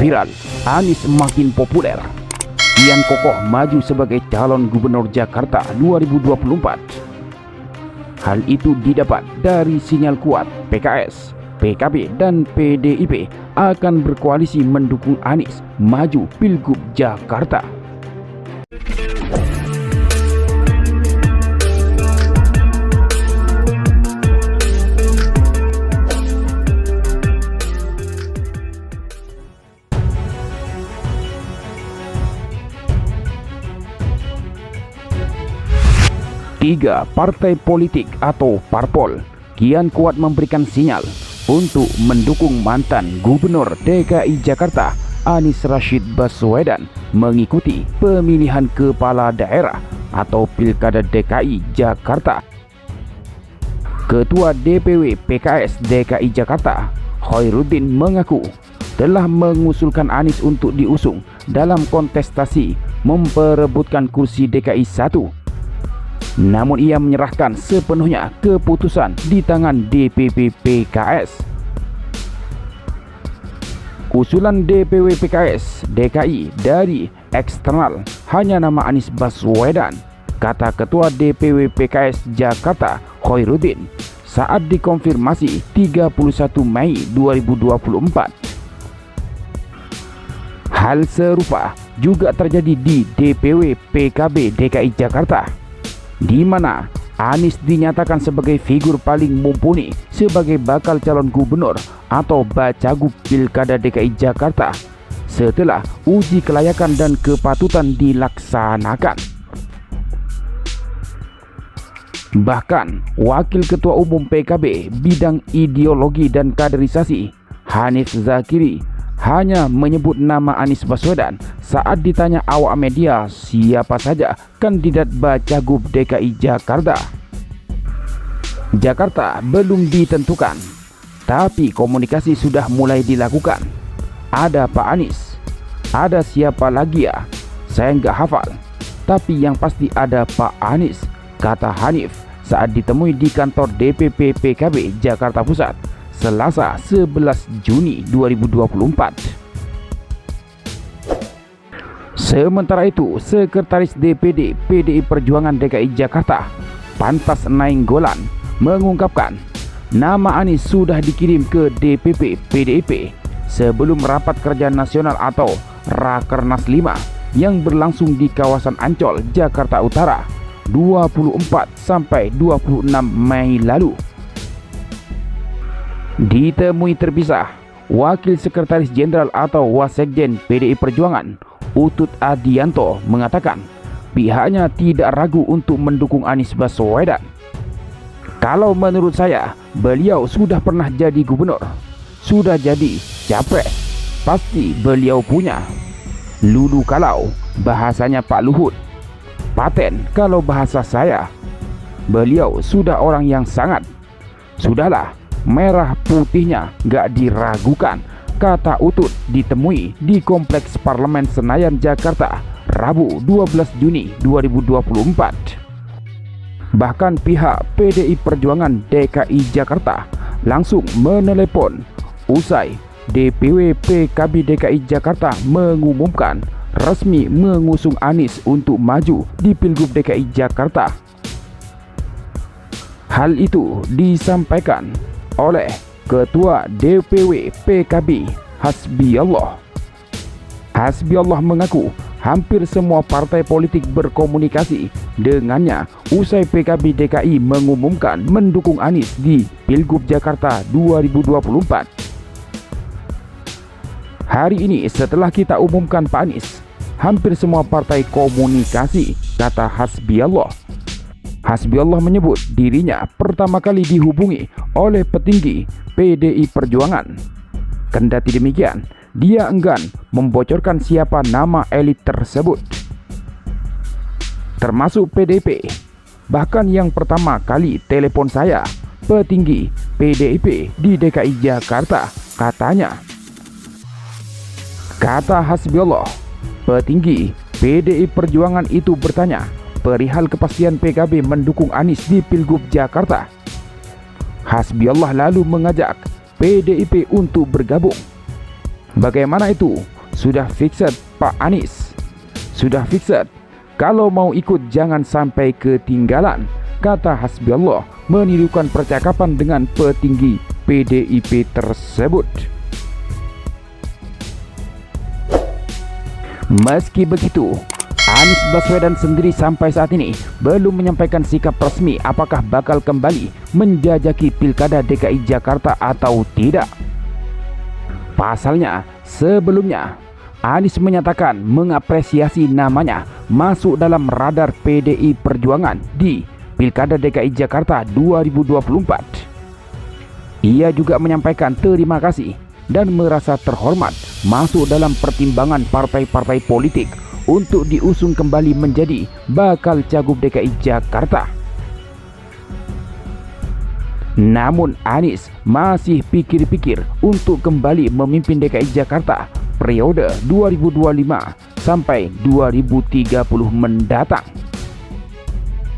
Viral, Anies makin populer. Kian kokoh maju sebagai calon gubernur Jakarta 2024. Hal itu didapat dari sinyal kuat PKS, PKB, dan PDIP akan berkoalisi mendukung Anies maju Pilgub Jakarta. Tiga partai politik atau parpol kian kuat memberikan sinyal untuk mendukung mantan Gubernur DKI Jakarta Anies Rashid Baswedan mengikuti pemilihan kepala daerah atau Pilkada DKI Jakarta. Ketua DPW PKS DKI Jakarta Khoirudin mengaku telah mengusulkan Anies untuk diusung dalam kontestasi memperebutkan kursi DKI 1. Namun ia menyerahkan sepenuhnya keputusan di tangan DPP PKS. Usulan DPW PKS DKI dari eksternal hanya nama Anies Baswedan, kata Ketua DPW PKS Jakarta Khoirudin saat dikonfirmasi 31 Mei 2024. Hal serupa juga terjadi di DPW PKB DKI Jakarta, di mana Anies dinyatakan sebagai figur paling mumpuni sebagai bakal calon gubernur atau Bacagub Pilkada DKI Jakarta setelah uji kelayakan dan kepatutan dilaksanakan. Bahkan Wakil Ketua Umum PKB bidang ideologi dan kaderisasi Hanif Zakiri hanya menyebut nama Anies Baswedan saat ditanya awak media siapa saja kandidat Bacagub DKI Jakarta. Jakarta belum ditentukan, tapi komunikasi sudah mulai dilakukan. Ada Pak Anies, ada siapa lagi ya? Saya nggak hafal, tapi yang pasti ada Pak Anies, kata Hanif saat ditemui di kantor DPP PKB Jakarta Pusat Selasa 11 Juni 2024. Sementara itu, Sekretaris DPD PDI Perjuangan DKI Jakarta Pantas Nainggolan mengungkapkan nama Anies sudah dikirim ke DPP PDIP sebelum rapat kerja nasional atau Rakernas 5 yang berlangsung di kawasan Ancol, Jakarta Utara 24 sampai 26 Mei lalu. Ditemui terpisah, Wakil Sekretaris Jenderal atau Wasekjen PDI Perjuangan Utut Adianto mengatakan pihaknya tidak ragu untuk mendukung Anies Baswedan. Kalau menurut saya, beliau sudah pernah jadi gubernur, sudah jadi capres, pasti beliau punya. Lulu kalau bahasanya Pak Luhut, paten kalau bahasa saya. Beliau sudah orang yang sangat, sudahlah, merah putihnya gak diragukan, kata Utut ditemui di Kompleks Parlemen Senayan, Jakarta Rabu 12 Juni 2024. Bahkan pihak PDI Perjuangan DKI Jakarta langsung menelepon usai DPW PKB DKI Jakarta mengumumkan resmi mengusung Anies untuk maju di Pilgub DKI Jakarta. Hal itu disampaikan oleh Ketua DPW PKB Hasbiallah. Hasbiallah mengaku hampir semua partai politik berkomunikasi dengannya usai PKB DKI mengumumkan mendukung Anies di Pilgub Jakarta 2024. Hari ini setelah kita umumkan Pak Anies, hampir semua partai komunikasi, kata Hasbiallah. Hasbiallah menyebut dirinya pertama kali dihubungi oleh petinggi PDI Perjuangan. Kendati demikian, dia enggan membocorkan siapa nama elit tersebut, termasuk PDIP. Bahkan yang pertama kali telepon saya petinggi PDIP di DKI Jakarta, katanya. Kata Hasbiallah, petinggi PDI Perjuangan itu bertanya perihal kepastian PKB mendukung Anies di Pilgub Jakarta. Hasbiallah lalu mengajak PDIP untuk bergabung. Bagaimana itu? Sudah fixed Pak Anies? Sudah fixed. Kalau mau ikut jangan sampai ketinggalan, kata Hasbiallah menirukan percakapan dengan petinggi PDIP tersebut. Meski begitu, Anies Baswedan sendiri sampai saat ini belum menyampaikan sikap resmi apakah bakal kembali menjajaki Pilkada DKI Jakarta atau tidak. Pasalnya, sebelumnya Anies menyatakan mengapresiasi namanya masuk dalam radar PDI Perjuangan di Pilkada DKI Jakarta 2024. Ia juga menyampaikan terima kasih dan merasa terhormat masuk dalam pertimbangan partai-partai politik untuk diusung kembali menjadi bakal cagup DKI Jakarta. Namun Anies masih pikir-pikir untuk kembali memimpin DKI Jakarta periode 2025 sampai 2030 mendatang.